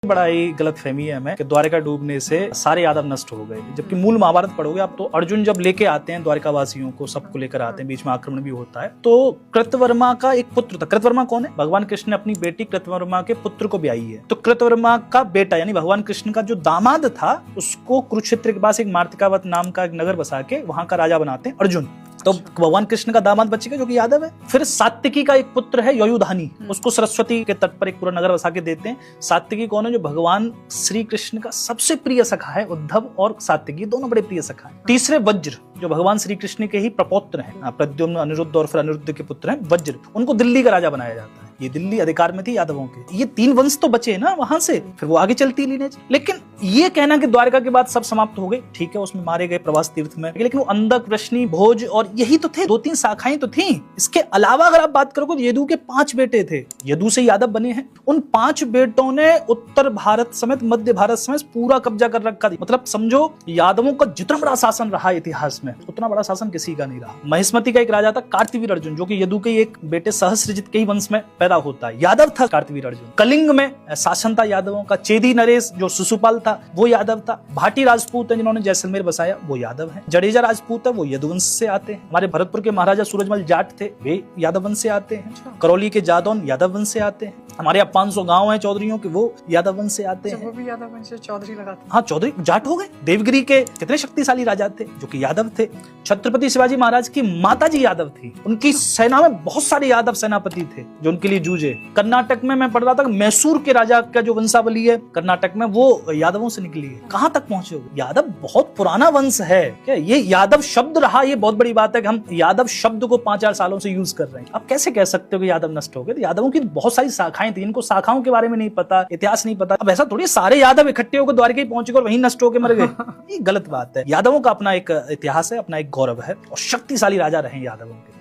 बड़ा ही गलतफहमी है हमें कि द्वारका डूबने से सारे यादव नष्ट हो गए, जबकि मूल महाभारत पढ़ोगे आप तो अर्जुन जब लेके आते हैं द्वारका वासियों को, सबको लेकर आते हैं, बीच में आक्रमण भी होता है, तो कृतवर्मा का एक पुत्र था। कृतवर्मा कौन है? भगवान कृष्ण ने अपनी बेटी कृतवर्मा के पुत्र को ब्याही है। तो कृतवर्मा का बेटा यानी भगवान कृष्ण का जो दामाद था उसको कुरुक्षेत्र के पास एक मार्तिकावत नाम का एक नगर बसा के वहां का राजा बनाते हैं अर्जुन। तो भगवान कृष्ण का दामाद बचेगा जो कि यादव है। फिर सात्विकी का एक पुत्र है युयुधानी, उसको सरस्वती के तट पर एक पूरा नगर बसा के देते हैं। सात्विकी कौन है? जो भगवान श्री कृष्ण का सबसे प्रिय सखा है। उद्धव और सात्विकी दोनों बड़े प्रिय सखा है। तीसरे वज्र, जो भगवान श्री कृष्ण के ही प्रपौत्र हैं, प्रद्युम्न, अनिरुद्ध और फिर अनिरुद्ध के पुत्र हैं वज्र। उनको दिल्ली का राजा बनाया जाता है। ये दिल्ली अधिकार में थी यादवों के। ये तीन वंश तो बचे ना वहां से, फिर वो आगे चलती लीनेज। लेकिन ये कहना कि द्वारका के बाद सब समाप्त हो गए, ठीक है, उसमें मारे गए प्रवास तीर्थ में, लेकिन वो अंधक, वृष्णि, भोज और यही तो थे, 2-3 शाखाएं तो थी। इसके अलावा अगर आप बात करोगे तो यदु के 5 बेटे थे। यदु से यादव बने हैं। उन 5 बेटों ने उत्तर भारत समेत मध्य भारत समेत पूरा कब्जा कर रखा था। मतलब समझो यादवों का जितना बड़ा शासन रहा इतिहास में, उतना बड़ा शासन किसी का नहीं रहा। महिष्मति का एक राजा था कार्तिवीर अर्जुन, जो कि यदु के एक बेटे सहस्त्रजित के ही वंश में पैदा होता है। यादव था कार्तिवीर अर्जुन। कलिंग में शासन था यादवों का। चेदी नरेश जो शिशुपाल था वो यादव था। भाटी राजपूत है जिन्होंने जैसलमेर बसाया वो यादव है। जडेजा राजपूत है वो यदुवंश से आते हैं। हमारे भरतपुर के महाराजा सूरजमल जाट थे, वे यादव वंश से आते हैं। करौली के जादौन यादव वंश से आते हैं। हमारे यहाँ 500 गांव हैं चौधरियों के, वो यादव वंश से आते हैं। वो भी यादव वंश से चौधरी लगाते हैं। हाँ, चौधरी जाट हो गए। देवगिरी के कितने शक्तिशाली राजा थे जो कि यादव थे। छत्रपति शिवाजी महाराज की माताजी यादव थी। उनकी सेना में बहुत सारे यादव सेनापति थे जो उनके लिए जूझे। कर्नाटक में मैं पढ़ रहा था कि मैसूर के राजा का जो वंशावली है कर्नाटक में, वो यादवों से निकली है। कहां तक पहुंचे हो? यादव बहुत पुराना वंश है। क्या ये यादव शब्द रहा, ये बहुत बड़ी बात है कि हम यादव शब्द को 5-4 सालों से यूज कर रहे हैं। आप कैसे कह सकते हो कि यादव नष्ट हो गए? तो यादवों की बहुत सारी शाखाएं थी, इनको शाखाओं के बारे में नहीं पता, इतिहास नहीं पता। अब ऐसा थोड़ी सारे यादव इकट्ठे होकर द्वारका पहुंचे और वहीं नष्ट होकर मर गए। ये गलत बात है। यादवों का अपना एक इतिहास है, अपना एक गौरव है और शक्तिशाली राजा रहे यादवों के।